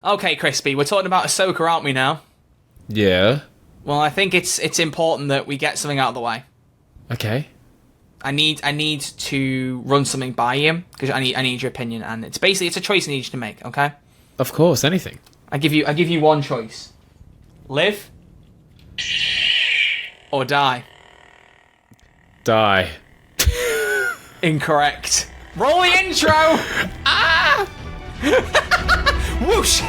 Okay, Crispy, we're talking about Ahsoka, aren't we now? Yeah. Well, I think it's important that we get something out of the way. Okay. I need to run something by you because I need your opinion, and it's a choice I need you to make. Okay. Of course, anything. I give you one choice: live or die. Die. Incorrect. Roll the intro. Ah! Whoosh.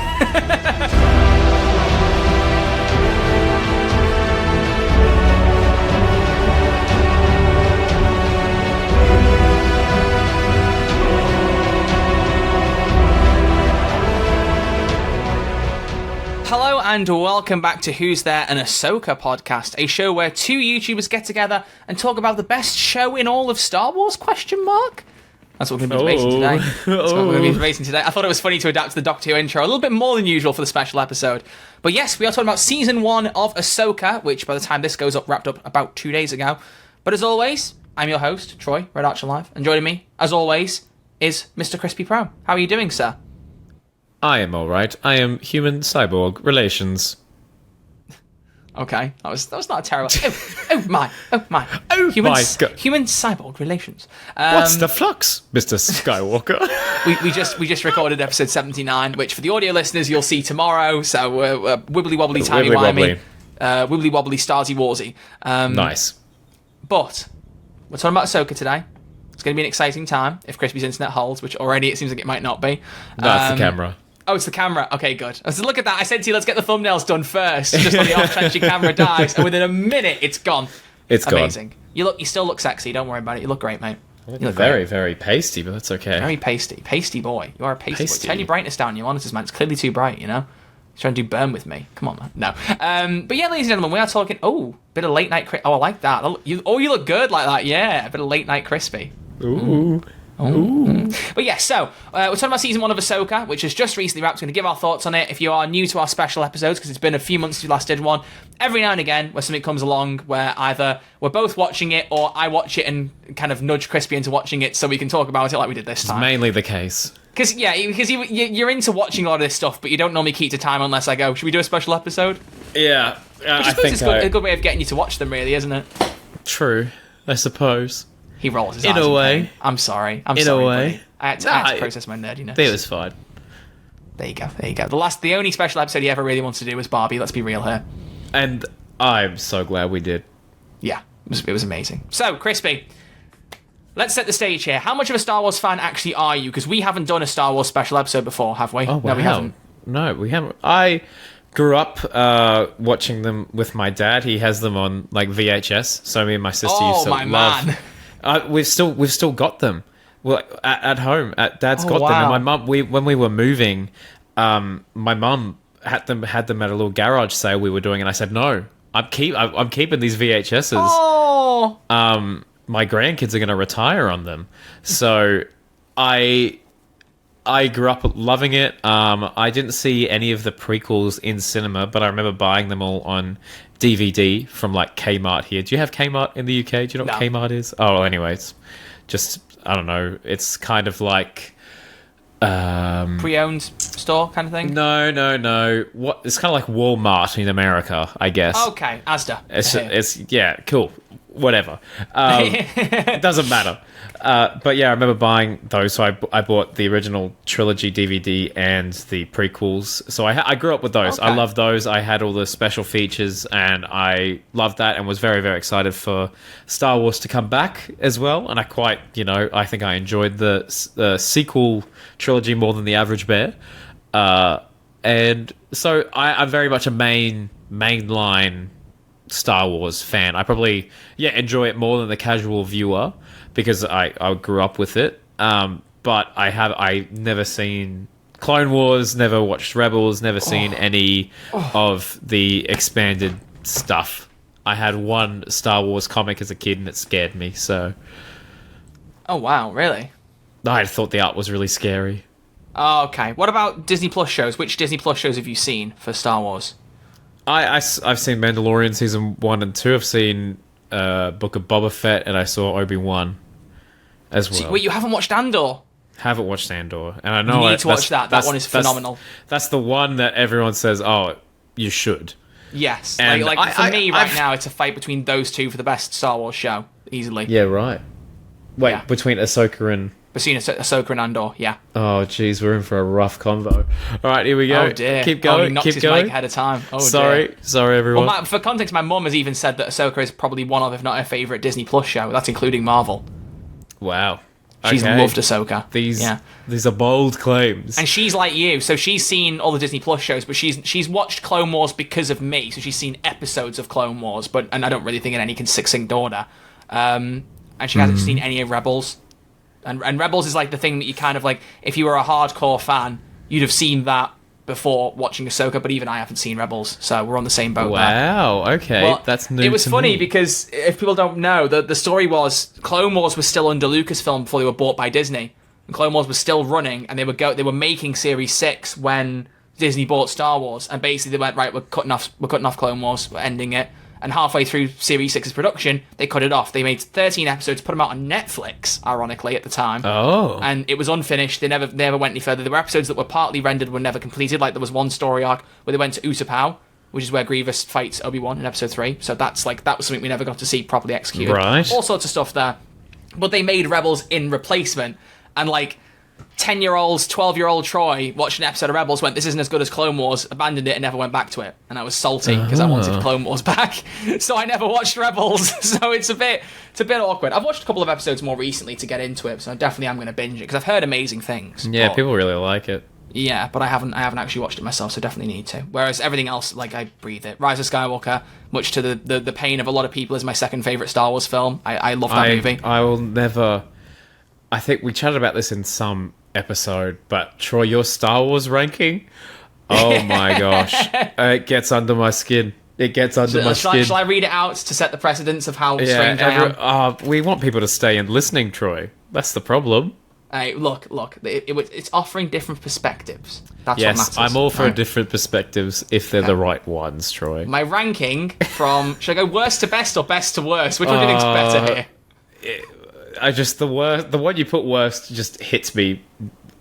Hello and welcome back to Who's There, an Ahsoka podcast, a show where two YouTubers get together and talk about the best show in all of Star Wars, ? That's what we're going to be debating today. That's what we're going to be debating today. I thought it was funny to adapt to the Doctor Who intro a little bit more than usual for the special episode. But yes, we are talking about Season 1 of Ahsoka, which by the time this goes up, wrapped up about 2 days ago. But as always, I'm your host, Troy, Red Archer Live, and joining me, as always, is Mr. Crispy Pro. How are you doing, sir? I am alright. I am human-cyborg relations. Okay, that was not a terrible... oh my. Oh human, my God. Human-cyborg relations. What's the flux, Mr. Skywalker? we just recorded episode 79, which for the audio listeners you'll see tomorrow, so wibbly wobbly timey wimey, wibbly wobbly starsy warsy. Nice. But we're talking about Ahsoka today. It's going to be an exciting time if Crispy's internet holds, which already it seems like it might not be. That's the camera. Oh, it's the camera. Okay, good. I said, look at that. I said to you, let's get the thumbnails done first, just on the off chance your camera dies, and within a minute, it's gone. It's amazing. gone. You still look sexy. Don't worry about it. You look great, mate. You look very, great. very pasty, but that's okay. Very pasty boy. You are a pasty Pasty. boy. Turn your brightness down, you monitors, man. It's clearly too bright, you know? He's trying to do burn with me. Come on, man. No. But yeah, ladies and gentlemen, we are talking. Oh, bit of late night. Oh, I like that. You look good like that. Yeah, a bit of late night crispy. Ooh. Ooh. But yeah, so we're talking about Season 1 of Ahsoka, which has just recently wrapped. We're going to give our thoughts on it. If you are new to our special episodes, because it's been a few months since we last did one, every now and again where something comes along where either we're both watching it or I watch it and kind of nudge Crispy into watching it so we can talk about it like we did this time. It's mainly the case. Because you're into watching a lot of this stuff, but you don't normally keep to time unless I go, should we do a special episode? Yeah. I think it's a good way of getting you to watch them, really, isn't it? True, I suppose. He rolls his eyes in a way. pain. I'm sorry. In a way. Buddy. I had to process my nerdiness. It was fine. There you go. The only special episode he ever really wants to do was Barbie. Let's be real here. And I'm so glad we did. Yeah, it was amazing. So, Crispy, let's set the stage here. How much of a Star Wars fan actually are you? Because we haven't done a Star Wars special episode before, have we? Oh, wow. No, we haven't. No, we haven't. I grew up watching them with my dad. He has them on like VHS. So me and my sister used to love. Man. We've still got them. Well, at home, Dad's got them. And my mum, when we were moving, my mum had them at a little garage sale we were doing, and I said no, I'm keeping these VHSs. Oh. My grandkids are going to retire on them, so I grew up loving it. I didn't see any of the prequels in cinema, but I remember buying them all on DVD from like Kmart here. Do you have Kmart in the UK? Do you know what Kmart is? Oh, well, anyways, just I don't know. It's kind of like pre-owned store kind of thing. No. What? It's kind of like Walmart in America, I guess. Okay, Asda. It's yeah, cool. Whatever. It doesn't matter. But yeah, I remember buying those. So I bought the original trilogy DVD and the prequels. So I grew up with those. Okay. I love those. I had all the special features and I loved that and was very, very excited for Star Wars to come back as well. And I think I enjoyed the sequel trilogy more than the average bear. And so I'm very much a mainline Star Wars fan. I probably enjoy it more than the casual viewer because I grew up with it. But I never seen Clone Wars, never watched Rebels, never seen any of the expanded stuff. I had one Star Wars comic as a kid and it scared me. So. Oh wow, really? I thought the art was really scary. Oh, okay. What about Disney Plus shows? Which Disney Plus shows have you seen for Star Wars? I've seen Mandalorian season 1 and 2. I've seen Book of Boba Fett, and I saw Obi-Wan as well. Wait, you haven't watched Andor? Haven't watched Andor, and I know You need to watch that. That one is phenomenal. That's the one that everyone says, "Oh, you should." Yes, And for me right now, it's a fight between those two for the best Star Wars show, easily. Yeah, right. Wait, Yeah. between Ahsoka and... Between Ahsoka and Andor, yeah. Oh, jeez, we're in for a rough combo. All right, here we go. Oh dear. Keep He going, knocked keep his going. mic ahead of time. Oh Sorry, dear. sorry, everyone. Well, for context, my mum has even said that Ahsoka is probably one of, if not her favourite Disney Plus show. That's including Marvel. Wow. She's Okay. loved Ahsoka. These are bold claims. And she's like you, so she's seen all the Disney Plus shows, but she's watched Clone Wars because of me, so she's seen episodes of Clone Wars, and I don't really think in any succinct order. And she hasn't seen any of Rebels. And Rebels is like the thing that you kind of like, if you were a hardcore fan, you'd have seen that before watching Ahsoka, but even I haven't seen Rebels, so we're on the same boat there. Wow, okay, Well, that's new. It was to funny me. because if people don't know, the story was Clone Wars was still under Lucasfilm before they were bought by Disney. And Clone Wars was still running, and they were making Series 6 when Disney bought Star Wars, and basically they went, right, we're cutting off Clone Wars, we're ending it. And halfway through Series 6's production, they cut it off. They made 13 episodes, put them out on Netflix, ironically, at the time. Oh. And it was unfinished. They never went any further. There were episodes that were partly rendered, were never completed. Like there was one story arc where they went to Utapau, which is where Grievous fights Obi-Wan in episode 3. So that was something we never got to see properly executed. Right. All sorts of stuff there. But they made Rebels in replacement. And 10-year-old, 12-year-old Troy watched an episode of Rebels, went, this isn't as good as Clone Wars, abandoned it and never went back to it. And I was salty because I wanted Clone Wars back. So I never watched Rebels. So it's a bit awkward. I've watched a couple of episodes more recently to get into it, so I definitely am going to binge it because I've heard amazing things. Yeah, but, people really like it. Yeah, but I haven't actually watched it myself, so definitely need to. Whereas everything else, I breathe it. Rise of Skywalker, much to the pain of a lot of people, is my second favourite Star Wars film. I love that movie. I will never... I think we chatted about this in some episode, but Troy, your Star Wars ranking, oh my gosh, it gets under my skin. It gets under my skin. Shall I read it out to set the precedence of how strange I am? We want people to stay and listening, Troy. That's the problem. Hey, look, it's offering different perspectives. That's yes, what matters. I'm all for different perspectives if they're the right ones, Troy. My ranking from, should I go worst to best or best to worst? Which one do you think's better here? The one you put worst just hits me.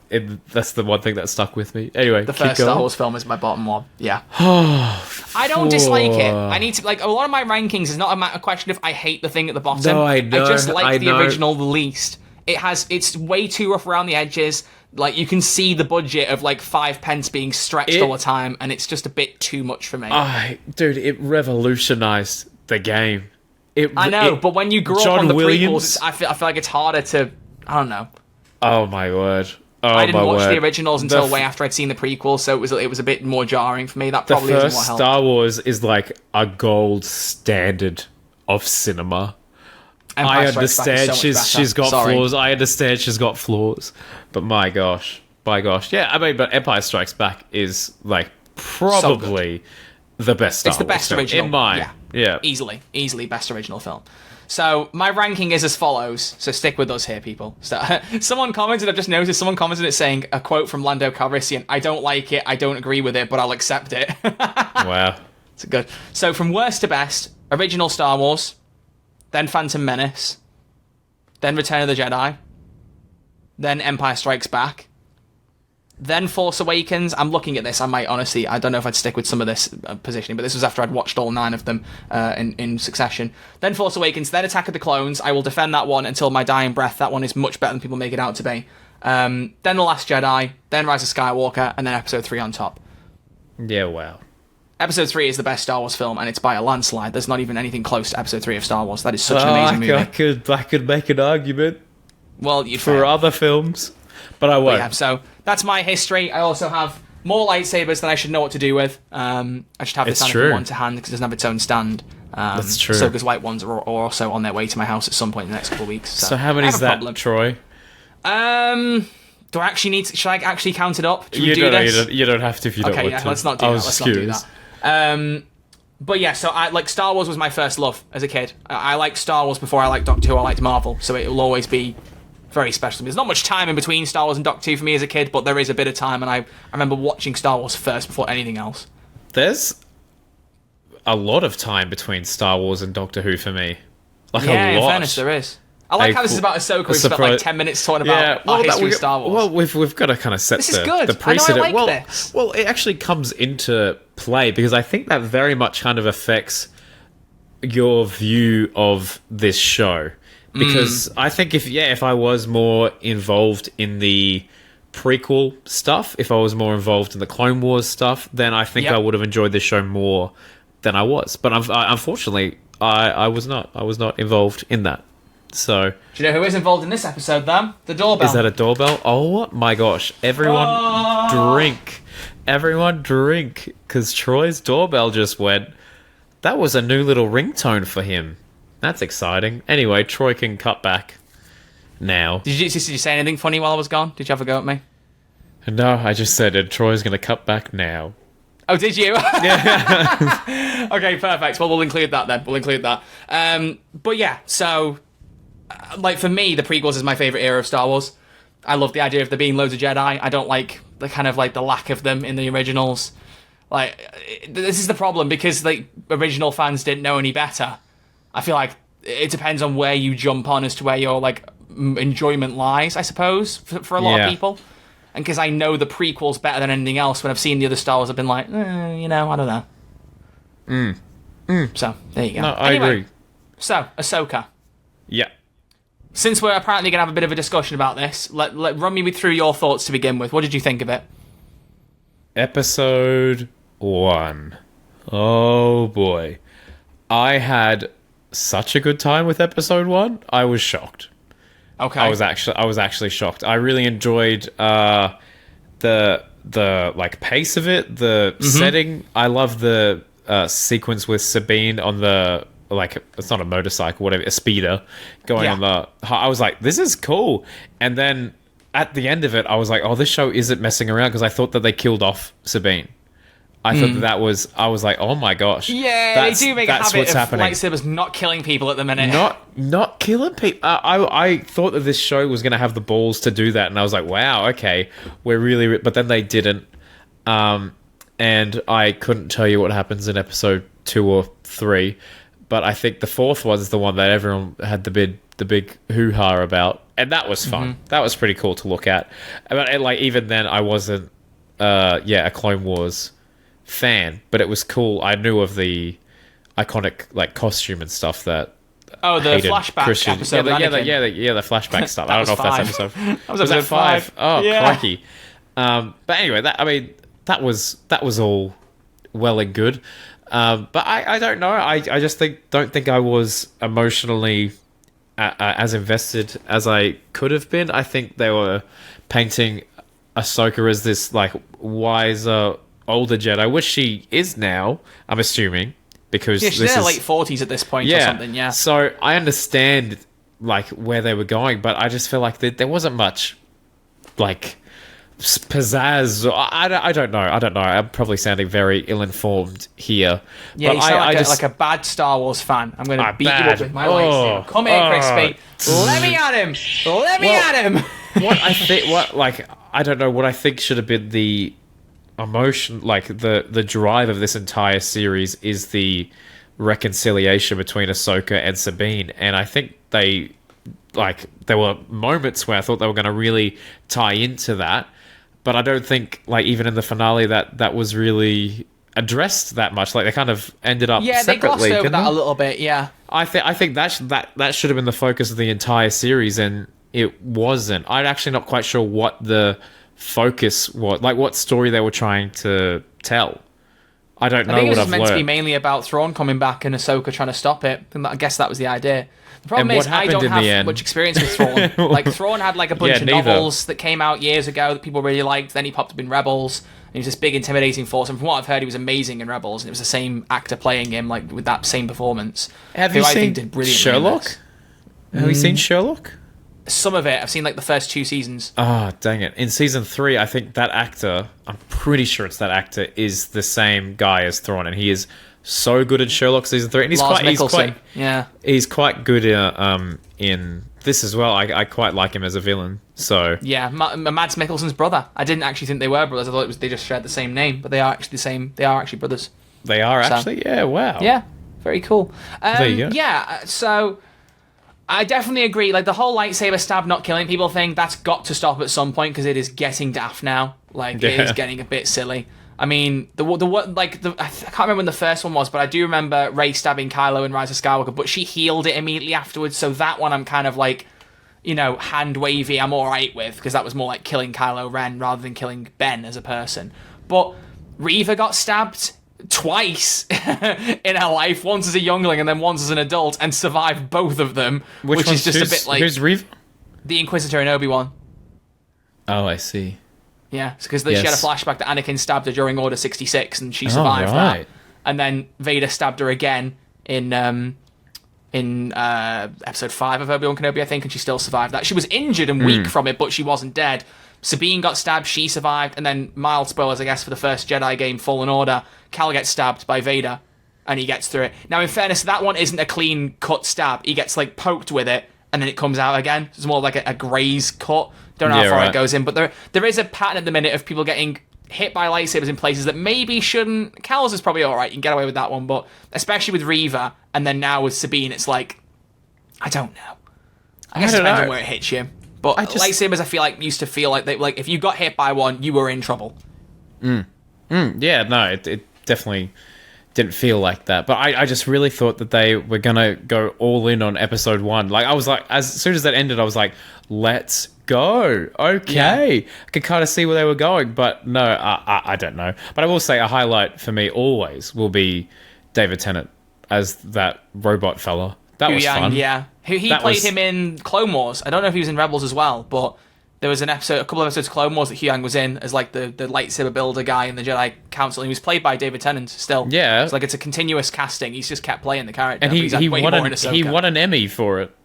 That's the one thing that stuck with me. Anyway, the keep first going. Star Wars film is my bottom one. Yeah. I don't dislike it. I need to a lot of my rankings is not a question of I hate the thing at the bottom. No, I know. I just like the know. original the least. It's way too rough around the edges. You can see the budget of 5 pence being stretched all the time, and it's just a bit too much for me. Dude, it revolutionized the game. I know, but when you grew up on the Williams, prequels, I feel like it's harder to. I don't know. Oh my word! I didn't watch the originals until way after I'd seen the prequels, so it was a bit more jarring for me. That probably the isn't first what helped. Star Wars is like a gold standard of cinema. Empire Strikes Back is so much better. she's got Sorry. flaws. I understand she's got flaws, but my gosh, yeah. I mean, but Empire Strikes Back is probably the best Star It's the Wars best film, original. in mine. Yeah. Easily best original film. So my ranking is as follows. So stick with us here, people. So, someone commented. I've just noticed. Someone commented it saying a quote from Lando Calrissian. I don't like it. I don't agree with it, but I'll accept it. Wow. It's good. So from worst to best, original Star Wars, then Phantom Menace, then Return of the Jedi, then Empire Strikes Back, then Force Awakens. I'm looking at this. I might honestly, I don't know if I'd stick with some of this positioning, but this was after I'd watched all 9 of them in succession. Then Force Awakens, then Attack of the Clones. I will defend that one until my dying breath. That one is much better than people make it out to be. Then The Last Jedi, then Rise of Skywalker, and then Episode 3 on top. Yeah. Wow. Episode 3 is the best Star Wars film, and it's by a landslide. There's not even anything close to Episode 3 of Star Wars. That is such an amazing movie. I could make an argument Well, for other films, but I won't. Yeah, so that's my history. I also have more lightsabers than I should know what to do with. I should have the Anakin one to hand because it doesn't have its own stand. That's true. Ahsoka's white ones are also on their way to my house at some point in the next couple of weeks. So how many is that, Troy? Do I actually need to... Should I actually count it up? You don't have to if you don't want to. Let's not do that. Let's not do that. But yeah, so Star Wars was my first love as a kid. I liked Star Wars before I liked Doctor Who. I liked Marvel, so it will always be very special to me. There's not much time in between Star Wars and Doctor Who for me as a kid, but there is a bit of time, and I remember watching Star Wars first before anything else. There's a lot of time between Star Wars and Doctor Who for me. A lot. In fairness, there is. I like how this is about Ahsoka. We've spent like 10 minutes talking about our history of Star Wars. Well, we've got to kind of set the precedent. I know I like this. Well, it actually comes into play because I think that very much kind of affects your view of this show. Because I think if I was more involved in the prequel stuff, if I was more involved in the Clone Wars stuff, then I think I would have enjoyed this show more than I was. But unfortunately, I was not. I was not involved in that. So, do you know who is involved in this episode, then? The doorbell. Is that a doorbell? Oh my gosh. Drink. Everyone drink. Because Troy's doorbell just went. That was a new little ringtone for him. That's exciting. Anyway, Troy can cut back now. Did you say anything funny while I was gone? Did you have a go at me? No, I just said Troy's going to cut back now. Oh, did you? Yeah. Okay, perfect. Well, we'll include that then. We'll include that. But yeah, so, like, for me, the prequels is my favourite era of Star Wars. I love the idea of there being loads of Jedi. I don't like the kind of, like, the lack of them in the originals. Like, this is the problem, because, like, original fans didn't know any better. I feel like it depends on where you jump on as to where your, like, enjoyment lies, I suppose, for a lot of people. And because I know the prequels better than anything else, when I've seen the other Star Wars, I've been like, I don't know. So, there you go. No, I agree. So, Ahsoka. Yeah. Since we're apparently going to have a bit of a discussion about this, run me through your thoughts to begin with. What did you think of it? Episode 1. Oh, boy. I had such a good time with episode 1. I was shocked. Okay. I was actually shocked. I really enjoyed the like pace of it, the setting. I love the sequence with Sabine on the, like, it's not a motorcycle, whatever, a speeder going on the. I was like, this is cool. And then at the end of it, I was like, oh, this show isn't messing around, because I thought that they killed off Sabine. I thought that was. I was like, oh my gosh. Yeah, they do make a habit of lightsabers not killing people at the minute. Not killing people. I thought that this show was going to have the balls to do that, and I was like, wow, okay, we're really. But then they didn't, and I couldn't tell you what happens in episode 2 or 3, but I think the 4th was the one that everyone had the big hoo-ha about, and that was fun. That was pretty cool to look at. But like, even then, I wasn't, a Clone Wars fan, but it was cool. I knew of the iconic, like, costume and stuff that. Oh, the flashback episode. The flashback stuff. I don't know if that's episode. Was that 5? Oh, crikey. But anyway, that was all well and good. But I don't know. I just don't think I was emotionally as invested as I could have been. I think they were painting Ahsoka as this, like, wiser, older Jedi, which she is now, I'm assuming, because she's in her late 40s at this point or something. Yeah. So I understand, like, where they were going, but I just feel like there wasn't much, like, pizzazz. I don't know. I'm probably sounding very ill-informed here. Yeah, but you sound like a bad Star Wars fan. I'm going to beat you up with my lightsaber. Come here, Crispy. Let me at him. I don't know what I think should have been the emotion, like the drive of this entire series is the reconciliation between Ahsoka and Sabine, and I think there were moments where I thought they were going to really tie into that, but I don't think, like, even in the finale that was really addressed that much. Like, they kind of ended up separately. They glossed over that a little bit. Yeah, I think that should have been the focus of the entire series, and it wasn't. I'm actually not quite sure what the focus was, like, what story they were trying to tell. I don't know. I think it was meant to be mainly about Thrawn coming back and Ahsoka trying to stop it, and I guess that was the idea. The problem is I don't have much experience with Thrawn. Like, Thrawn had, like, a bunch of novels that came out years ago that people really liked. Then he popped up in Rebels, and he was this big intimidating force. And from what I've heard, he was amazing in Rebels, and it was the same actor playing him, like, with that same performance. Have you seen Sherlock? Have you seen Sherlock? Some of it. I've seen, like, the first 2 seasons. Oh, dang it. In season 3, I think that actor, I'm pretty sure it's that actor, is the same guy as Thrawn, and he is so good in Sherlock season 3. And he's quite good in this as well. I quite like him as a villain. So yeah, Mads Mikkelsen's brother. I didn't actually think they were brothers. I thought they just shared the same name, but they are actually the same. They are actually brothers. They are actually? Yeah, wow. Yeah, very cool. There you go. Yeah, so I definitely agree. Like, the whole lightsaber stab not killing people thing, that's got to stop at some point because it is getting daft now. Like, it is getting a bit silly. I mean, I can't remember when the first one was, but I do remember Rey stabbing Kylo in Rise of Skywalker, but she healed it immediately afterwards, so that one I'm kind of like, hand wavy, I'm alright with, because that was more like killing Kylo Ren rather than killing Ben as a person. But Reva got stabbed twice in her life, once as a youngling and then once as an adult, and survived both of them, which is just a bit like... Who's Reva? The Inquisitor in Obi-Wan. Oh, I see. Yeah, because she had a flashback that Anakin stabbed her during Order 66, and she survived that. And then Vader stabbed her again in Episode 5 of Obi-Wan Kenobi, I think, and she still survived that. She was injured and weak from it, but she wasn't dead. Sabine got stabbed, she survived, and then, mild spoilers, I guess, for the first Jedi game, Fallen Order, Cal gets stabbed by Vader, and he gets through it. Now, in fairness, that one isn't a clean-cut stab. He gets, poked with it, and then it comes out again. It's more like a graze cut. Don't know how far it goes in, but there is a pattern at the minute of people getting hit by lightsabers in places that maybe shouldn't. Cal's is probably alright, you can get away with that one, but especially with Reva, and then now with Sabine, it's like, I don't know. I guess it depends on where it hits you. But lightsabers, I feel like, used to feel like if you got hit by one, you were in trouble. Yeah, no, it definitely didn't feel like that. But I just really thought that they were going to go all in on episode 1. Like, I was like, as soon as that ended, I was like, let's go. Okay. Yeah. I could kind of see where they were going, but no, I don't know. But I will say a highlight for me always will be David Tennant as that robot fella. That was fun. Yeah. He played him in Clone Wars. I don't know if he was in Rebels as well, but there was a couple of episodes of Clone Wars that Huyang was in as like the lightsaber builder guy in the Jedi Council. He was played by David Tennant still. Yeah. It's like it's a continuous casting. He's just kept playing the character. And he won an Emmy for it.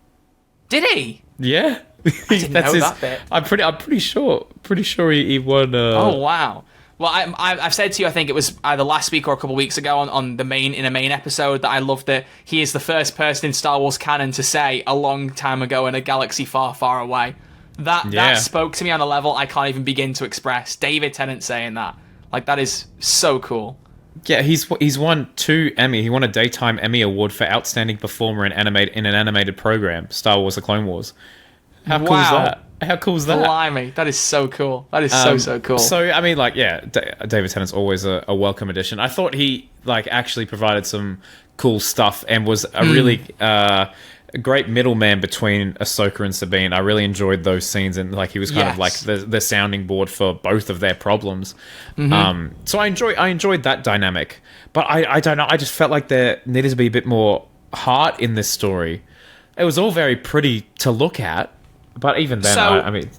Did he? Yeah. I didn't know that bit. I'm pretty sure he won. Oh wow. Well, I've said to you, I think it was either last week or a couple of weeks ago on the main episode, that I love that he is the first person in Star Wars canon to say a long time ago in a galaxy far, far away. That spoke to me on a level I can't even begin to express. David Tennant saying that, like, that is so cool. Yeah, he's won 2 Emmy. He won a daytime Emmy award for outstanding performer in an animated program, Star Wars: The Clone Wars. How cool is that? How cool is that? Blimey, that is so cool. That is so cool. So, I mean, like, yeah, David Tennant's always a welcome addition. I thought he, actually provided some cool stuff and was a really a great middleman between Ahsoka and Sabine. I really enjoyed those scenes, and, he was kind of like the sounding board for both of their problems. So I enjoyed that dynamic. But I don't know, I just felt like there needed to be a bit more heart in this story. It was all very pretty to look at. But even then, anyway.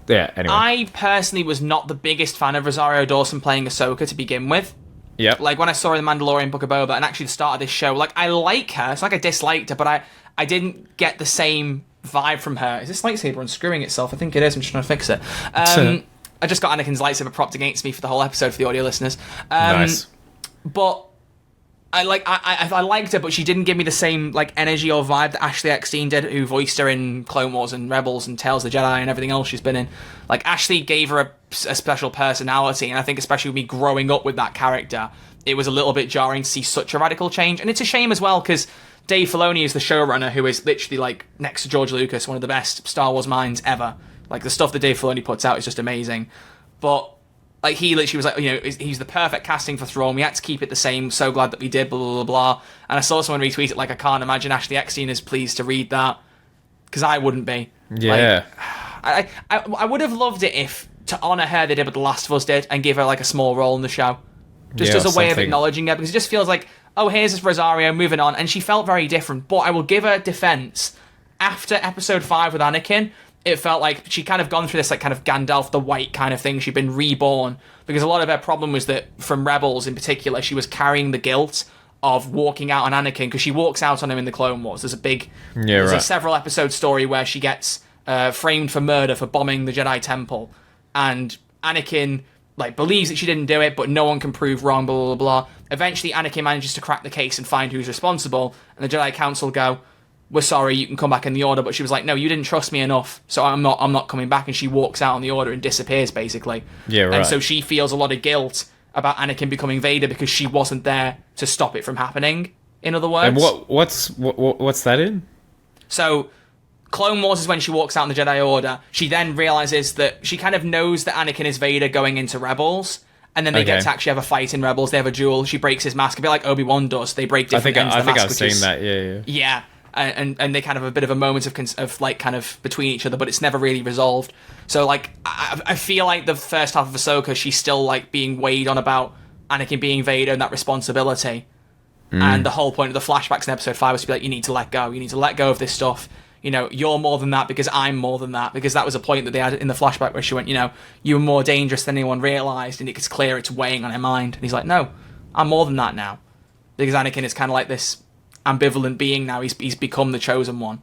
I personally was not the biggest fan of Rosario Dawson playing Ahsoka to begin with. Yeah. Like, when I saw her in The Mandalorian Book of Boba, and actually the start of this show, I like her. It's like I disliked her, but I didn't get the same vibe from her. Is this lightsaber unscrewing itself? I think it is. I'm just trying to fix it. I just got Anakin's lightsaber propped against me for the whole episode for the audio listeners. Nice. But I liked her, but she didn't give me the same energy or vibe that Ashley Eckstein did, who voiced her in Clone Wars and Rebels and Tales of the Jedi and everything else she's been in. Ashley gave her a special personality, and I think especially with me growing up with that character, it was a little bit jarring to see such a radical change. And it's a shame as well, because Dave Filoni is the showrunner, who is literally next to George Lucas, one of the best Star Wars minds ever. The stuff that Dave Filoni puts out is just amazing. But he literally was he's the perfect casting for Thrawn. We had to keep it the same. So glad that we did, blah, blah, blah, blah. And I saw someone retweet it, I can't imagine Ashley Eckstein is pleased to read that. Because I wouldn't be. Yeah. I would have loved it if, to honour her, they did what The Last of Us did and give her, a small role in the show. Just as a way of acknowledging her. Because it just feels like, oh, here's this Rosario, moving on. And she felt very different. But I will give her defence. After Episode 5 with Anakin, it felt like she'd kind of gone through this kind of Gandalf the White kind of thing. She'd been reborn, because a lot of her problem was that, from Rebels in particular, she was carrying the guilt of walking out on Anakin, because she walks out on him in the Clone Wars. There's a several episode story where she gets framed for murder for bombing the Jedi Temple, and Anakin believes that she didn't do it, but no one can prove wrong, blah, blah, blah. Eventually, Anakin manages to crack the case and find who's responsible, and the Jedi Council go, we're sorry, you can come back in the Order. But she was like, no, you didn't trust me enough, so I'm not coming back. And she walks out on the Order and disappears, basically. Yeah, right. And so she feels a lot of guilt about Anakin becoming Vader because she wasn't there to stop it from happening, in other words. And what's that in? So Clone Wars is when she walks out in the Jedi Order. She then realizes that she kind of knows that Anakin is Vader going into Rebels, and then they get to actually have a fight in Rebels. They have a duel. She breaks his mask, a bit like Obi-Wan does. They break different ends of the mask. I think I've seen that, yeah. Yeah, and they kind of have a bit of a moment of like kind of between each other, but it's never really resolved. So like I feel like the first half of Ahsoka, she's still like being weighed on about Anakin being Vader and that responsibility. And the whole point of the flashbacks in episode 5 was to be like, you need to let go. You need to let go of this stuff. You know, you're more than that because I'm more than that. Because that was a point that they had in the flashback where she went, you know, you were more dangerous than anyone realised, and it's clear it's weighing on her mind. And he's like, no, I'm more than that now. Because Anakin is kind of like this ambivalent being now. He's become the chosen one.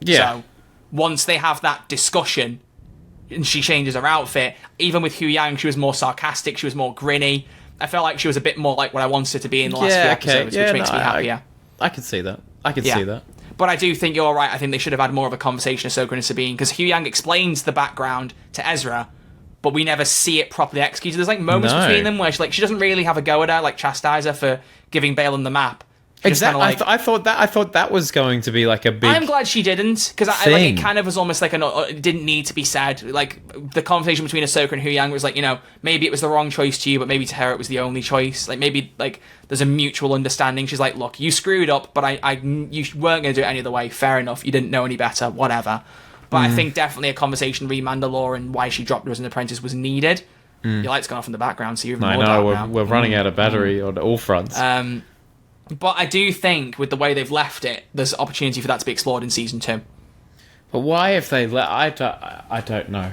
Yeah. So once they have that discussion, and she changes her outfit, even with Hu Yang, she was more sarcastic, she was more grinny. I felt like she was a bit more like what I wanted her to be in the last few episodes, which makes me happier. I can see that. I can see that. But I do think you're right. I think they should have had more of a conversation of Ahsoka and Sabine, because Hu Yang explains the background to Ezra, but we never see it properly executed. There's like moments between them where she doesn't really have a go at her, like chastise her for giving Balin the map. Exactly. Like, I thought that was going to be like a big. I'm glad she didn't, because I like it. Kind of was almost like it didn't need to be said. Like the conversation between Ahsoka and Hu Yang was like, you know, maybe it was the wrong choice to you, but maybe to her it was the only choice. Like maybe like there's a mutual understanding. She's like, look, you screwed up, but you weren't going to do it any other way. Fair enough. You didn't know any better. Whatever. But I think definitely a conversation re Mandalore and why she dropped her as an apprentice was needed. Your light's gone off in the background, so you're even more dark now. We're running out of battery on all fronts. But I do think with the way they've left it, there's opportunity for that to be explored in season 2. But why if they let... I don't know.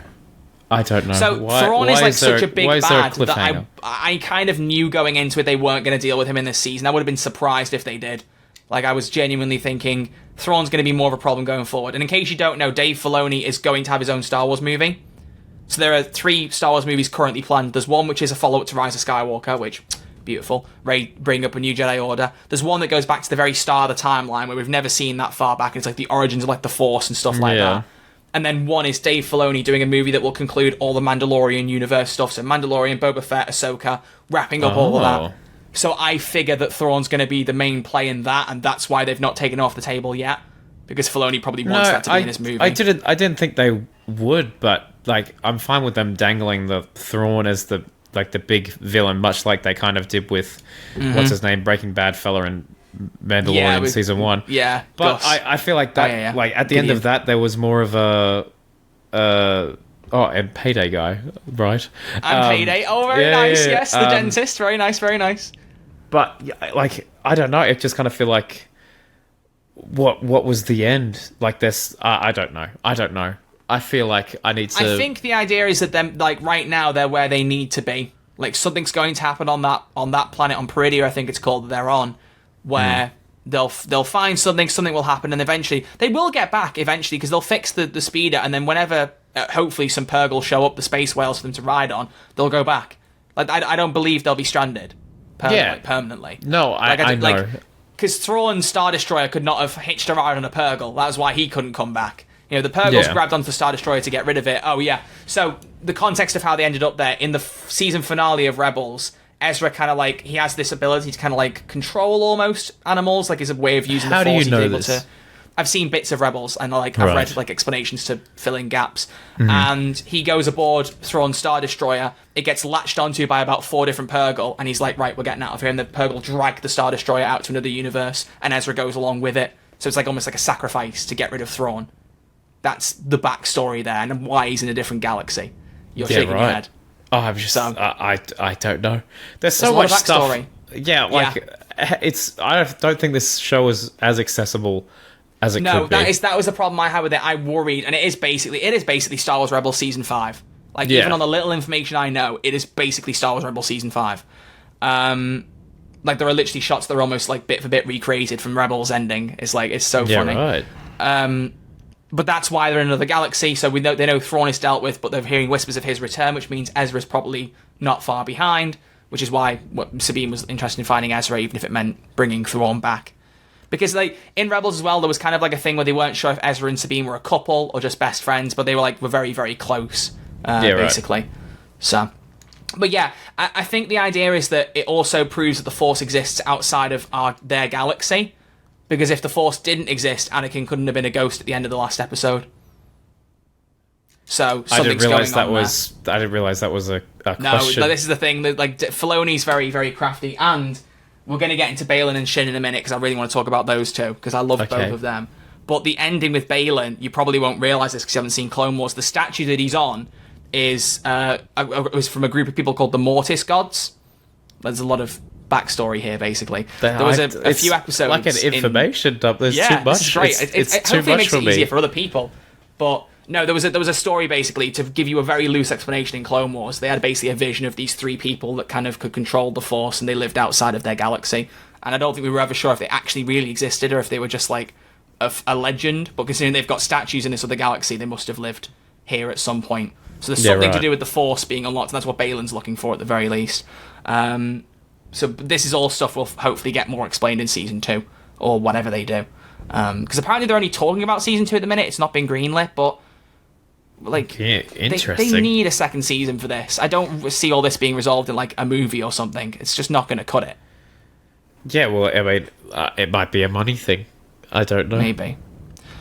I don't know. So Thrawn is like such a big bad that I kind of knew going into it they weren't going to deal with him in this season. I would have been surprised if they did. Like, I was genuinely thinking Thrawn's going to be more of a problem going forward. And in case you don't know, Dave Filoni is going to have his own Star Wars movie. So there are 3 Star Wars movies currently planned. There's one which is a follow-up to Rise of Skywalker, which... beautiful. Rey bring up a new Jedi Order. There's one that goes back to the very start of the timeline where we've never seen that far back. And it's like the origins of like the Force and stuff like that. And then one is Dave Filoni doing a movie that will conclude all the Mandalorian universe stuff. So Mandalorian, Boba Fett, Ahsoka, wrapping up all of that. So I figure that Thrawn's going to be the main play in that, and that's why they've not taken it off the table yet. Because Filoni probably wants that to be in his movie. I didn't think they would, but like I'm fine with them dangling the Thrawn as the big villain, much like they kind of did with what's his name, Breaking Bad fella in Mandalorian season 1. Yeah, but I feel like that. Like at the end of that, there was more of a and Payday guy, right? And Payday. Oh, very nice. Yes, the dentist. Very nice. Very nice. But like I don't know. It just kind of feel like what was the end? Like this. I don't know. I feel like I need to... I think the idea is that them, like, right now, they're where they need to be. Like, something's going to happen on that planet, on Peridia, I think it's called, that they're on, where they'll find something will happen, and eventually... They will get back, eventually, because they'll fix the speeder, and then whenever, hopefully, some Purrgil show up, the space whales for them to ride on, they'll go back. Like, I don't believe they'll be stranded permanently. No, I know. Because Thrawn's Star Destroyer could not have hitched a ride on a Purrgil. That's why he couldn't come back. You know, the Purrgils grabbed onto the Star Destroyer to get rid of it. Oh, yeah. So, the context of how they ended up there, in the season finale of Rebels, Ezra kind of like, he has this ability to kind of like control almost animals, like his way of using the Force. How do you know this? I've seen bits of Rebels, and like I've read like explanations to fill in gaps. And he goes aboard Thrawn's Star Destroyer. It gets latched onto by about 4 different Purrgil, and he's like, right, we're getting out of here. And the Purrgil drag the Star Destroyer out to another universe, and Ezra goes along with it. So it's like almost like a sacrifice to get rid of Thrawn. That's the backstory there, and why he's in a different galaxy. You're shaking your head. Oh, I'm just... I don't know. There's so much stuff. Yeah, like it's. I don't think this show is as accessible as it could be. No, that was the problem I had with it. I worried, and it is basically Star Wars Rebels season 5. Like even on the little information I know, it is basically Star Wars Rebels season 5. Like there are literally shots that are almost like bit for bit recreated from Rebels ending. It's like it's so funny. Right. But that's why they're in another galaxy, so they know Thrawn is dealt with, but they're hearing whispers of his return, which means Ezra's probably not far behind, which is why Sabine was interested in finding Ezra, even if it meant bringing Thrawn back. Because in Rebels as well, there was kind of like a thing where they weren't sure if Ezra and Sabine were a couple or just best friends, but they were very, very close, basically. Right. So, but yeah, I think the idea is that it also proves that the Force exists outside of their galaxy. Because if the Force didn't exist, Anakin couldn't have been a ghost at the end of the last episode. So something's going on there. I didn't realize that was a question. No, this is the thing. That, like, Filoni's very, very crafty, and we're going to get into Baylan and Shin in a minute because I really want to talk about those two because I love both of them. But the ending with Baylan, you probably won't realize this because you haven't seen Clone Wars. The statue that he's on is was from a group of people called the Mortis Gods. There's a lot of backstory here, basically. There was a few episodes, like an information dump. There's too much. Right. It's too hopefully much it makes for it me. easier for other people. But no, there was a story basically to give you a very loose explanation in Clone Wars. They had basically a vision of these three people that kind of could control the Force, and they lived outside of their galaxy. And I don't think we were ever sure if they actually really existed or if they were just like a legend. But considering they've got statues in this other galaxy, they must have lived here at some point. So there's something to do with the Force being unlocked, and that's what Baylan's looking for at the very least. So this is all stuff we'll hopefully get more explained in Season 2, or whatever they do. Because apparently they're only talking about Season 2 at the minute. It's not been greenlit, but like, interesting. They need a second season for this. I don't see all this being resolved in like a movie or something. It's just not going to cut it. Yeah, well, I mean, it might be a money thing. I don't know. Maybe.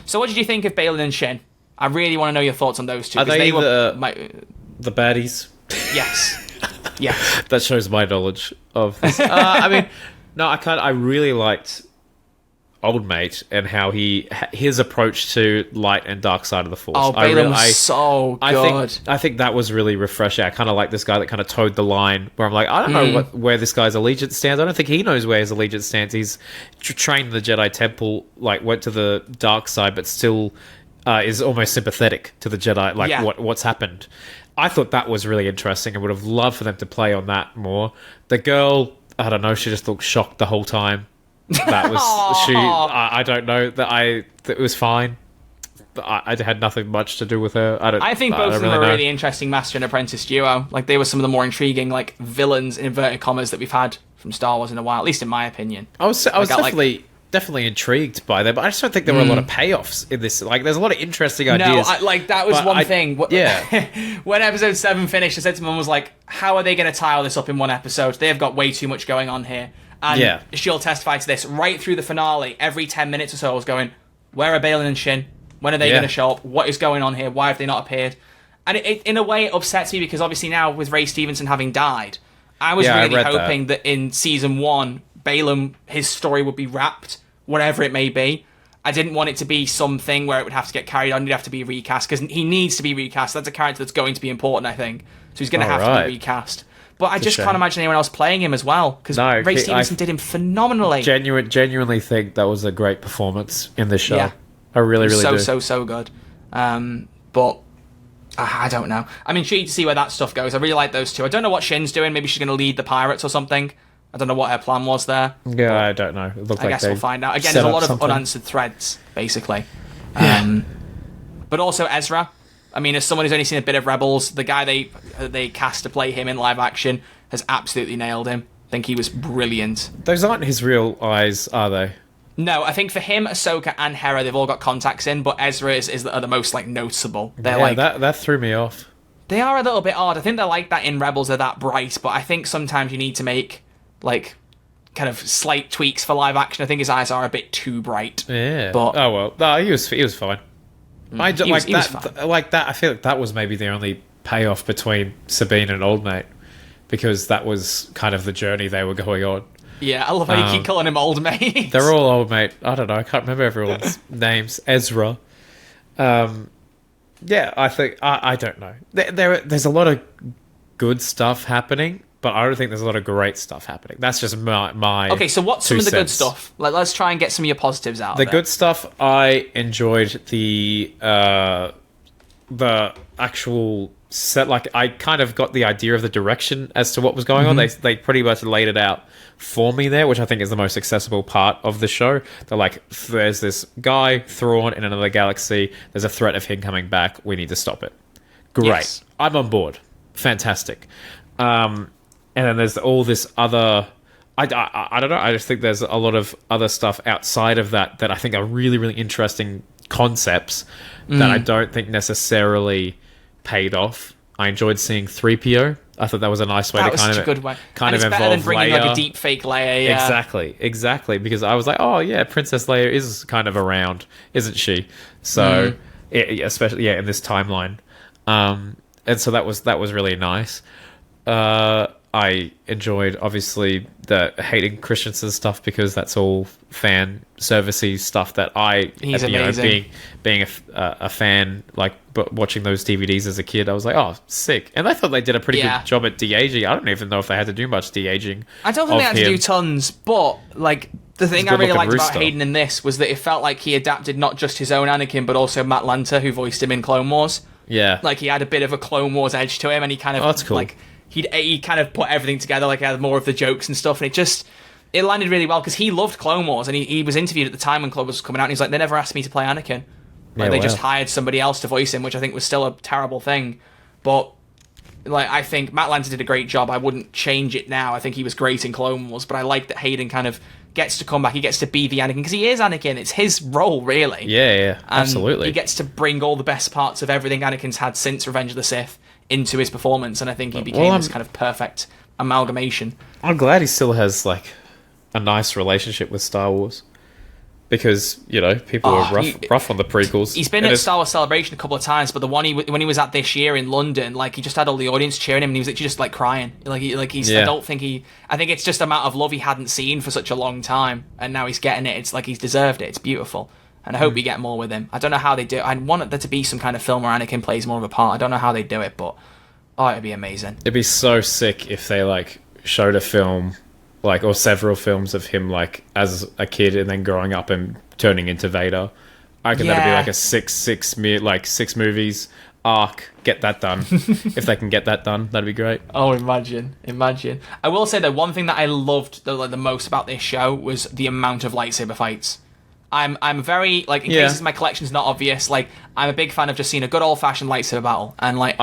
So what did you think of Baylan and Shin? I really want to know your thoughts on those two. Are they were the baddies? Yes. Yeah. That shows my knowledge of this. I mean, no, I really liked Old Mate and how his approach to light and dark side of the Force. Oh, Baylan was so good. I think that was really refreshing. I kind of like this guy that kind of towed the line, where I'm like, I don't know where this guy's allegiance stands. I don't think he knows where his allegiance stands. He's trained in the Jedi Temple, like went to the dark side, but still is almost sympathetic to the Jedi, like what's happened. I thought that was really interesting. I would have loved for them to play on that more. The girl, I don't know, she just looked shocked the whole time. That was I don't know that it was fine. I had nothing much to do with her. I think both of them are know. a really interesting master and apprentice duo. Like, they were some of the more intriguing like villains in inverted commas that we've had from Star Wars in a while, at least in my opinion. I was definitely intrigued by them, but I just don't think there were a lot of payoffs in this. Like, there's a lot of interesting ideas. No, that was one thing. Yeah. When episode 7 finished, I said to Mum, was like, how are they going to tie all this up in one episode? They have got way too much going on here. And she'll testify to this. Right through the finale, every 10 minutes or so, I was going, where are Baylan and Shin? When are they going to show up? What is going on here? Why have they not appeared? And it in a way, it upsets me because obviously now, with Ray Stevenson having died, I was really hoping that in Season 1, Baylan, his story would be wrapped, whatever it may be. I didn't want it to be something where it would have to get carried on. He'd have to be recast, because he needs to be recast. That's a character that's going to be important, I think. So he's going to have to be recast. But I just can't imagine anyone else playing him as well, because Ray Stevenson did him phenomenally. Genuinely think that was a great performance in this show. Yeah. I really do. So good. But I don't know. I'm intrigued to see where that stuff goes. I really like those two. I don't know what Shin's doing. Maybe she's going to lead the pirates or something. I don't know what her plan was there. Yeah, I don't know. I guess we'll find out. Again, there's a lot of unanswered threads, basically. But also Ezra. I mean, as someone who's only seen a bit of Rebels, the guy they cast to play him in live action has absolutely nailed him. I think he was brilliant. Those aren't his real eyes, are they? No, I think for him, Ahsoka and Hera, they've all got contacts in, but Ezra are the most like noticeable. They're that threw me off. They are a little bit odd. I think they're like that in Rebels. They're that bright, but I think sometimes you need to make like kind of slight tweaks for live action. I think his eyes are a bit too bright. Yeah. But no, he was fine. I feel like that was maybe the only payoff between Sabine and Old Mate, because that was kind of the journey they were going on. Yeah, I love how you keep calling him Old Mate. They're all Old Mate. I don't know. I can't remember everyone's names. Ezra. Yeah, I think I don't know. There's a lot of good stuff happening, but I don't think there's a lot of great stuff happening. That's just my Okay, so what's some of the good stuff? Let's try and get some of your positives out. The good stuff, I enjoyed the actual set. Like, I kind of got the idea of the direction as to what was going on. They pretty much laid it out for me there, which I think is the most accessible part of the show. They're like, there's this guy, Thrawn, in another galaxy. There's a threat of him coming back. We need to stop it. Great. Yes. I'm on board. Fantastic. And then there's all this other... I don't know. I just think there's a lot of other stuff outside of that I think are really, really interesting concepts that I don't think necessarily paid off. I enjoyed seeing 3PO I thought that was a nice way That to was kind such of a good way. kind and of it's better than involve bringing Leia. like a deep fake Leia. Yeah. Exactly. Because I was like, oh yeah, Princess Leia is kind of around, isn't she? So, especially in this timeline, and so that was really nice. I enjoyed obviously the hating Christensen stuff because that's all fan servicey stuff that He's amazing. being a fan, like watching those DVDs as a kid, I was like, oh, sick. And I thought they did a pretty good job at de-aging. I don't even know if they had to do much de-aging. I don't think they had to do tons, but like the thing I really liked about Hayden in this was that it felt like he adapted not just his own Anakin, but also Matt Lanter, who voiced him in Clone Wars. Yeah, like he had a bit of a Clone Wars edge to him, and he kind of that's cool. Like he kind of put everything together, like he had more of the jokes and stuff, and it landed really well because he loved Clone Wars, and he was interviewed at the time when Clone Wars was coming out, and he's like, they never asked me to play Anakin. Like they just hired somebody else to voice him, which I think was still a terrible thing. But like I think Matt Lanter did a great job. I wouldn't change it now. I think he was great in Clone Wars, but I like that Hayden kind of gets to come back. He gets to be the Anakin because he is Anakin. It's his role, really. Yeah, absolutely. He gets to bring all the best parts of everything Anakin's had since Revenge of the Sith into his performance, and I think he became this kind of perfect amalgamation. I'm glad he still has like a nice relationship with Star Wars. Because, people were rough on the prequels. He's been at Star Wars Celebration a couple of times, but the one when he was at this year in London, like he just had all the audience cheering him, and he was just like crying. I think it's just a amount of love he hadn't seen for such a long time, and now he's getting it. It's like he's deserved it. It's beautiful, and I hope we get more with him. I don't know how they do it. I want there to be some kind of film where Anakin plays more of a part. I don't know how they do it, but it'd be amazing. It'd be so sick if they like showed a film. Like, or several films of him, like, as a kid and then growing up and turning into Vader. I reckon that'd be like a six movies arc. Get that done. If they can get that done, that'd be great. Oh, imagine. I will say that one thing that I loved the most about this show was the amount of lightsaber fights. I'm very, like, in cases my collection's not obvious, like, I'm a big fan of just seeing a good old-fashioned lightsaber battle. And, like...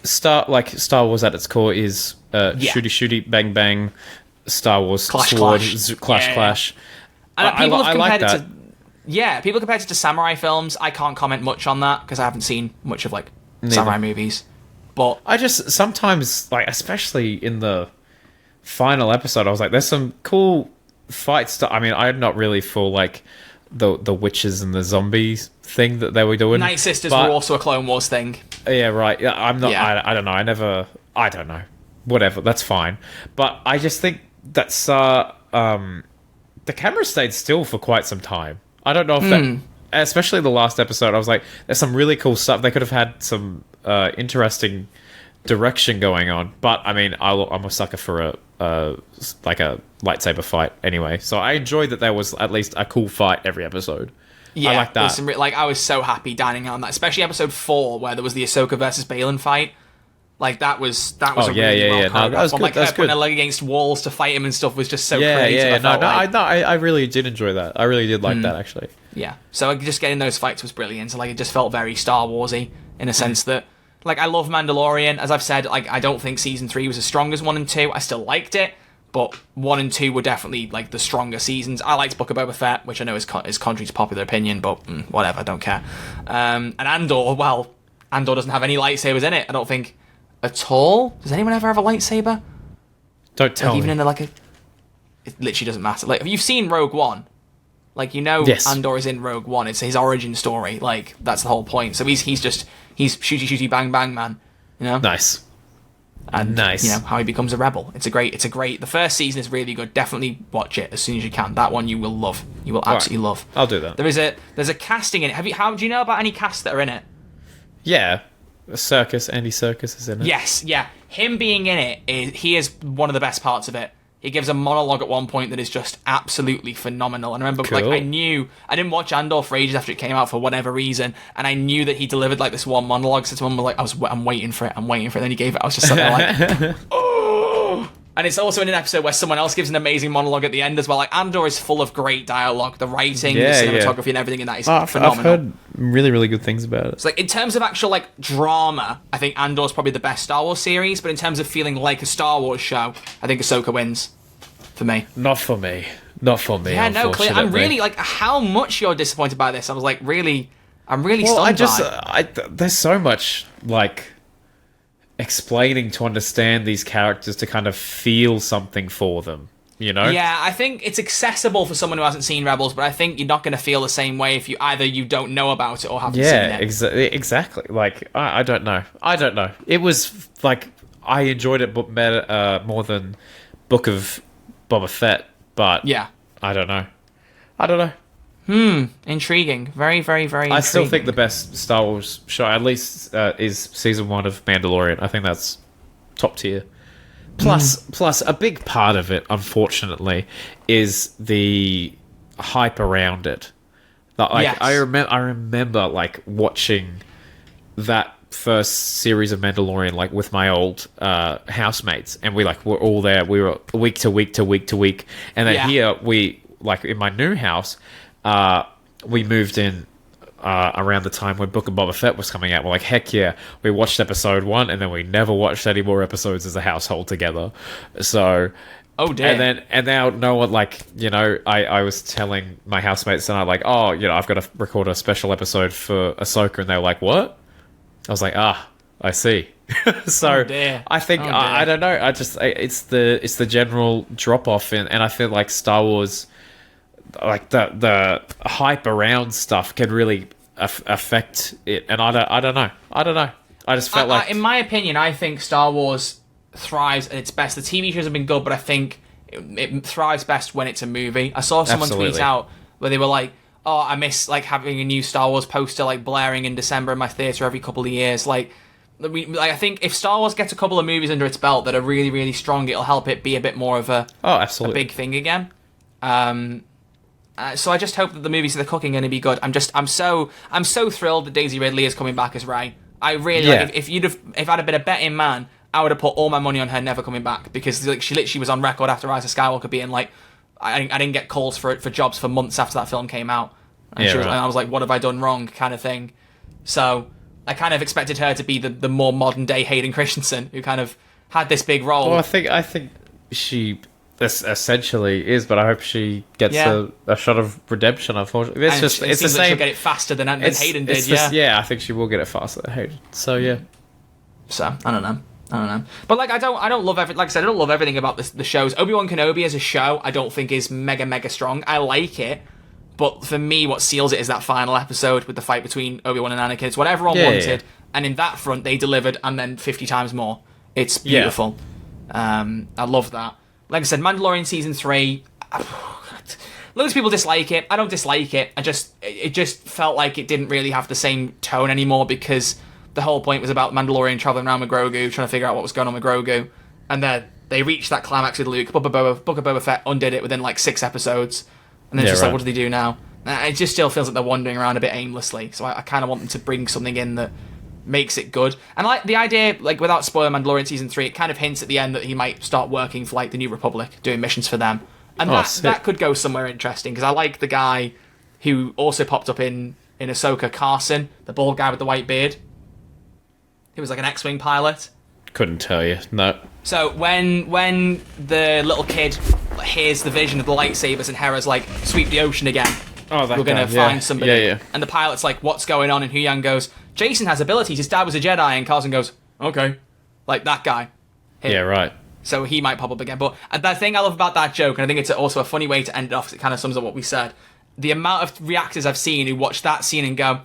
Star Wars at its core is shooty, bang, bang... Star Wars clash. And people have compared like it to people compared it to samurai films. I can't comment much on that because I haven't seen much of like samurai movies. But I just sometimes, like, especially in the final episode, I was like, there's some cool fights. I mean, I'm not really for like the witches and the zombies thing that they were doing. Night Sisters were also a Clone Wars thing. Yeah, right. Yeah, I'm not. Yeah. I don't know. I don't know. Whatever. That's fine. But I just think that's the camera stayed still for quite some time. I don't know if that, especially the last episode, I was like, there's some really cool stuff. They could have had some interesting direction going on. But I mean, I'm a sucker for a lightsaber fight anyway. So I enjoyed that there was at least a cool fight every episode. Yeah, I like that. I was so happy dining out on that, especially episode 4 where there was the Ahsoka versus Balin fight. Like that was a really well choreographed that was one. good. Like That's putting good. her leg against walls to fight him and stuff was just so creative. Yeah. I really did enjoy that. I really did like that actually. Yeah. So just getting those fights was brilliant. So like it just felt very Star Warsy in a sense that like I love Mandalorian. As I've said, like I don't think season 3 was as strong as 1 and 2. I still liked it, but 1 and 2 were definitely like the stronger seasons. I liked Book of Boba Fett, which I know is contrary to popular opinion, but whatever, I don't care. And Andor, well, Andor doesn't have any lightsabers in it. I don't think. At all? Does anyone ever have a lightsaber? Don't tell me. Even in it literally doesn't matter. Like, you've seen Rogue One. Like, yes. Andor is in Rogue One. It's his origin story. Like, that's the whole point. So he's shooty bang bang man. Nice. And nice. How he becomes a rebel. It's a great. The first season is really good. Definitely watch it as soon as you can. That one you will love. You will absolutely love. I'll do that. There's a casting in it. How do you know about any casts that are in it? Yeah. Andy Serkis is in it. Yes, yeah. Him being in it, he is one of the best parts of it. He gives a monologue at one point that is just absolutely phenomenal. And I remember, I didn't watch Andor for ages after it came out for whatever reason, and I knew that he delivered like this one monologue. So someone was like, I'm waiting for it. And then he gave it. I was just sitting there like, oh. And it's also in an episode where someone else gives an amazing monologue at the end as well. Like Andor is full of great dialogue, the writing, the cinematography, and everything in that is phenomenal. I've heard really, really good things about it. So, like in terms of actual like drama, I think Andor's probably the best Star Wars series. But in terms of feeling like a Star Wars show, I think Ahsoka wins for me. Not for me. Yeah, no, clear. I'm really like how much you're disappointed by this. I was like, I'm really stunned by. There's so much like. explaining to understand these characters to kind of feel something for them, you know? Yeah, I think it's accessible for someone who hasn't seen Rebels, but I think you're not going to feel the same way if you don't know about it or haven't seen it. Exactly. Like, I don't know. It was, like, I enjoyed it more than Book of Boba Fett, but yeah. I don't know. Intriguing. Very, very, very intriguing. I still think the best Star Wars show, at least, is season 1 of Mandalorian. I think that's top tier. Plus, a big part of it, unfortunately, is the hype around it. Like, yes. I remember like watching that first series of Mandalorian like with my old housemates, and we were all there. We were week to week to week to week, and then here we like in my new house. We moved in around the time when Book of Boba Fett was coming out. We're like, heck yeah. We watched episode 1, and then we never watched any more episodes as a household together. So... Oh, damn. And now no one, like, you know, I was telling my housemates tonight, like, oh, you know, I've got to record a special episode for Ahsoka, and they were like, what? I was like, I see. So I think, I don't know, it's the general drop-off, and I feel like Star Wars... like the hype around stuff can really affect it, and I don't know. I just felt like, in my opinion, I think Star Wars thrives at its best. The TV shows have been good, but I think it thrives best when it's a movie. I saw someone tweet out where they were like, "Oh, I miss like having a new Star Wars poster like blaring in December in my theater every couple of years." Like I think if Star Wars gets a couple of movies under its belt that are really, really strong, it'll help it be a bit more of a big thing again. So I just hope that the movies that they're cooking are going to be good. I'm so thrilled that Daisy Ridley is coming back as Rey. I really like, if I'd have been a betting man, I would have put all my money on her never coming back, because like she literally was on record after Rise of Skywalker being like, I didn't get calls for jobs for months after that film came out, and and I was like, what have I done wrong, kind of thing. So I kind of expected her to be the more modern day Hayden Christensen, who kind of had this big role. Well, I think she essentially is, but I hope she gets a shot of redemption. Unfortunately, it's the same. She'll get it faster than Hayden did. I think she will get it faster than Hayden. So yeah. So I don't know. But like I don't love like I said, I don't love everything about the shows. Obi-Wan Kenobi as a show, I don't think is mega strong. I like it, but for me, what seals it is that final episode with the fight between Obi-Wan and Anakin. It's what everyone wanted, and in that front, they delivered, and then 50 times more. It's beautiful. I love that. Like I said, Mandalorian season 3. Loads of people dislike it. I don't dislike it. It just felt like it didn't really have the same tone anymore, because the whole point was about Mandalorian traveling around with Grogu, trying to figure out what was going on with Grogu, and then they reached that climax with Luke. Book of Boba Fett undid it within like 6 episodes, and then it's just like, what do they do now? It just still feels like they're wandering around a bit aimlessly. So I kind of want them to bring something in that makes it good. And like the idea, like without spoiling Mandalorian season 3, it kind of hints at the end that he might start working for like the New Republic, doing missions for them, and that could go somewhere interesting, because I like the guy who also popped up in Ahsoka, Carson, the bald guy with the white beard. He was like an X-Wing pilot. Couldn't tell you. No. So when the little kid hears the vision of the lightsabers and Hera's like, sweep the ocean again. Oh, that we're going to find somebody. Yeah. And the pilot's like, what's going on? And Huyang goes, Jason has abilities. His dad was a Jedi. And Carson goes, okay. Like that guy. Yeah, right. So he might pop up again. But the thing I love about that joke, and I think it's also a funny way to end it off, because it kind of sums up what we said. The amount of reactors I've seen who watch that scene and go,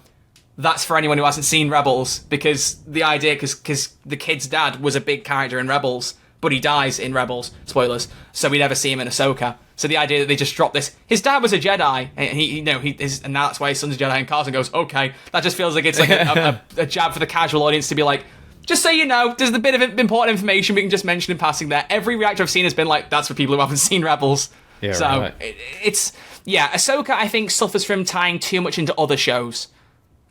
that's for anyone who hasn't seen Rebels, because the idea, because the kid's dad was a big character in Rebels, but he dies in Rebels, spoilers, so we never see him in Ahsoka. So the idea that they just dropped this, his dad was a Jedi, and and now that's why his son's a Jedi, and Carson goes, okay, that just feels like it's like a jab for the casual audience to be like, just so you know, there's a bit of important information we can just mention in passing there. Every reactor I've seen has been like, that's for people who haven't seen Rebels. Yeah, so right. Ahsoka, I think, suffers from tying too much into other shows.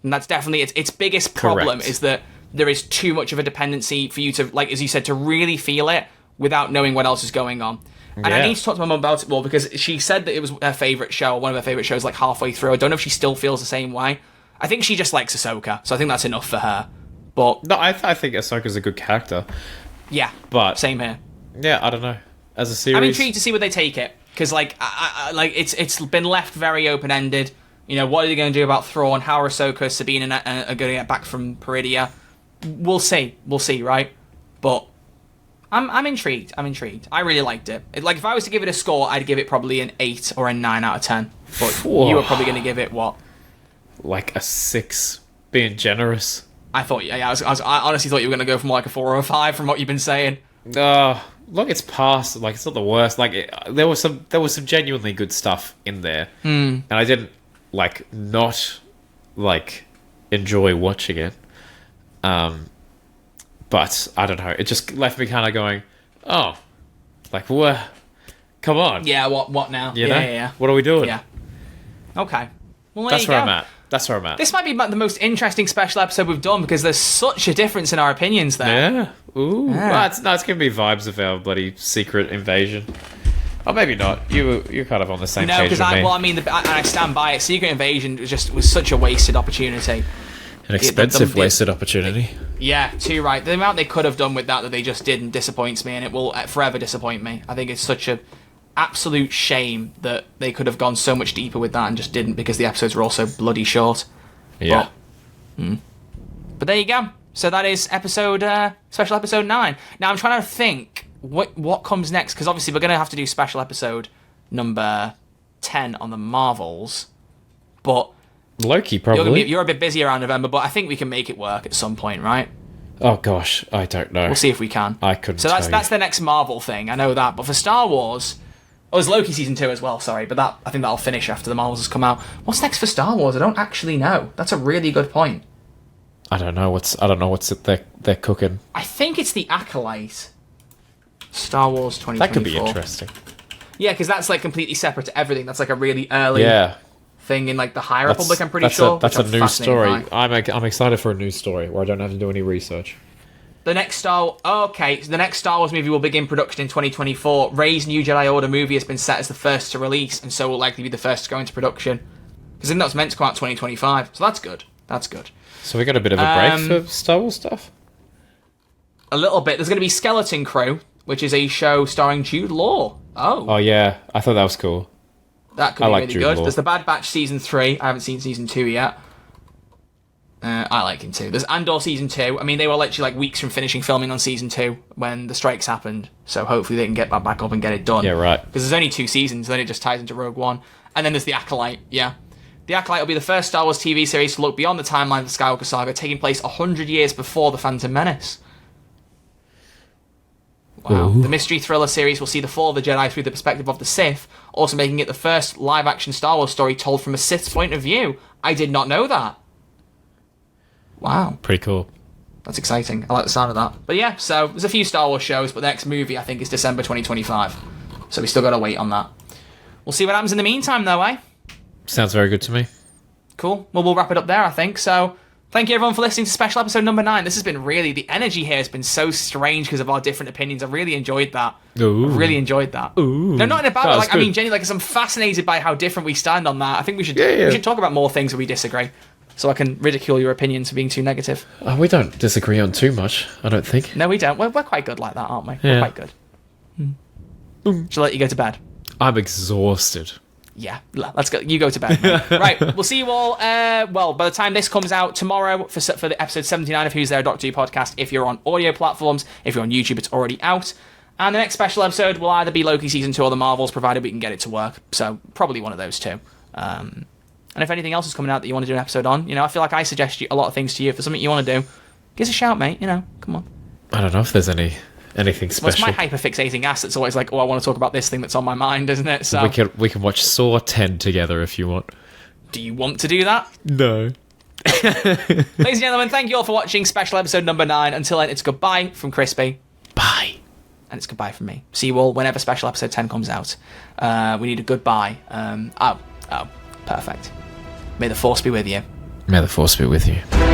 And that's definitely its biggest problem. Correct. Is that there is too much of a dependency for you to, like, as you said, to really feel it without knowing what else is going on. And I need to talk to my mum about it more, because she said that it was her favourite show, one of her favourite shows, like halfway through. I don't know if she still feels the same way. I think she just likes Ahsoka, so I think that's enough for her. But no, I think Ahsoka's a good character. Yeah, but same here. Yeah, I don't know. As a series, I'm intrigued to see where they take it, because like, it's been left very open ended. You know, what are they going to do about Thrawn, and how are Ahsoka, Sabine, and are going to get back from Peridia? We'll see, right? But I'm intrigued. I really liked it. Like, if I was to give it a score, I'd give it probably an 8 or a 9 out of 10. But Whoa. you were probably going to give it what? Like a 6, being generous. I honestly thought you were going to go from like a 4 or a 5 from what you've been saying. Look, it's past. Like, it's not the worst. Like, there was some genuinely good stuff in there, and I didn't not enjoy watching it. But I don't know. It just left me kind of going, oh, like what? Come on. Yeah. What now? You know? Yeah. What are we doing? Yeah. Okay. Well, That's where I'm at. This might be the most interesting special episode we've done because there's such a difference in our opinions there. Yeah. Ooh. Yeah. Well, it's going to be vibes of our bloody secret invasion. Or maybe not. You're kind of on the same No, page because with me. I stand by it. Secret Invasion was such a wasted opportunity. An expensive wasted opportunity. Yeah, too right. The amount they could have done with that they just didn't disappoints me, and it will forever disappoint me. I think it's such a absolute shame that they could have gone so much deeper with that and just didn't because the episodes were all so bloody short. Yeah. But there you go. So that is special episode 9. Now I'm trying to think what comes next, because obviously we're going to have to do special episode number 10 on the Marvels, but Loki, probably. you're a bit busy around November, but I think we can make it work at some point, right? Oh gosh, I don't know. We'll see if we can. I couldn't. So that's the next Marvel thing. I know that, but for Star Wars, there's Loki season 2 as well. Sorry, but I think that'll finish after the Marvels has come out. What's next for Star Wars? I don't actually know. That's a really good point. I don't know what's they're cooking. I think it's the Acolyte. Star Wars 2024. That could be interesting. Yeah, because that's like completely separate to everything. That's like a really early thing in like the High Republic. I'm pretty sure. That's a new story. By. I'm excited for a new story where I don't have to do any research. The next Star Wars movie will begin production in 2024. Rey's New Jedi Order movie has been set as the first to release, and so will likely be the first to go into production. Because I think that's meant to come out 2025, so that's good. That's good. So we got a bit of a break for Star Wars stuff? A little bit. There's going to be Skeleton Crew, which is a show starring Jude Law. Oh yeah, I thought that was cool. That could be like really Jude good. Law. There's The Bad Batch season 3. I haven't seen season 2 yet. I like him too. There's Andor season 2. I mean, they were literally like weeks from finishing filming on season 2 when the strikes happened. So hopefully they can get that back up and get it done. Yeah, right. Because there's only 2 seasons, then it just ties into Rogue One. And then there's The Acolyte. Yeah. The Acolyte will be the first Star Wars TV series to look beyond the timeline of the Skywalker saga, taking place 100 years before The Phantom Menace. Wow. Ooh. The mystery thriller series will see the fall of the Jedi through the perspective of the Sith, also making it the first live-action Star Wars story told from a Sith's point of view. I did not know that. Wow. Pretty cool. That's exciting. I like the sound of that. But yeah, so there's a few Star Wars shows, but the next movie, I think, is December 2025. So we still got to wait on that. We'll see what happens in the meantime, though, eh? Sounds very good to me. Cool. Well, we'll wrap it up there, I think. So thank you, everyone, for listening to special episode number 9. This has been really... The energy here has been so strange because of our different opinions. I really enjoyed that. Ooh. I really enjoyed that. Ooh. No, not in a bad way. That's Like, I good. mean, Jenny, like, 'cause I'm fascinated by how different we stand on that. I think we should talk about more things where we disagree, so I can ridicule your opinions for being too negative. We don't disagree on too much, I don't think. No, we don't. We're quite good like that, aren't we? Yeah. We're quite good. Shall I let you go to bed? I'm exhausted. Yeah, let's go. You go to bed. Mate. Right, we'll see you all. Well, by the time this comes out tomorrow for the episode 79 of Who's There, Doctor Who podcast. If you're on audio platforms, if you're on YouTube, it's already out. And the next special episode will either be Loki season 2 or the Marvels, provided we can get it to work. So probably one of those two. And if anything else is coming out that you want to do an episode on, I feel like I suggest a lot of things to you. If there's something you want to do, give us a shout, mate. Come on. I don't know if there's anything Well, special. it's my hyperfixating ass that's always like, I want to talk about this thing that's on my mind, isn't it? So, We can watch Saw 10 together if you want. do you want to do that? No. Ladies and gentlemen, thank you all for watching special episode number 9. Until then, it's goodbye from Crispy. Bye. And it's goodbye from me. See you all whenever special episode 10 comes out. We need a goodbye. Perfect. May the force be with you. May the force be with you.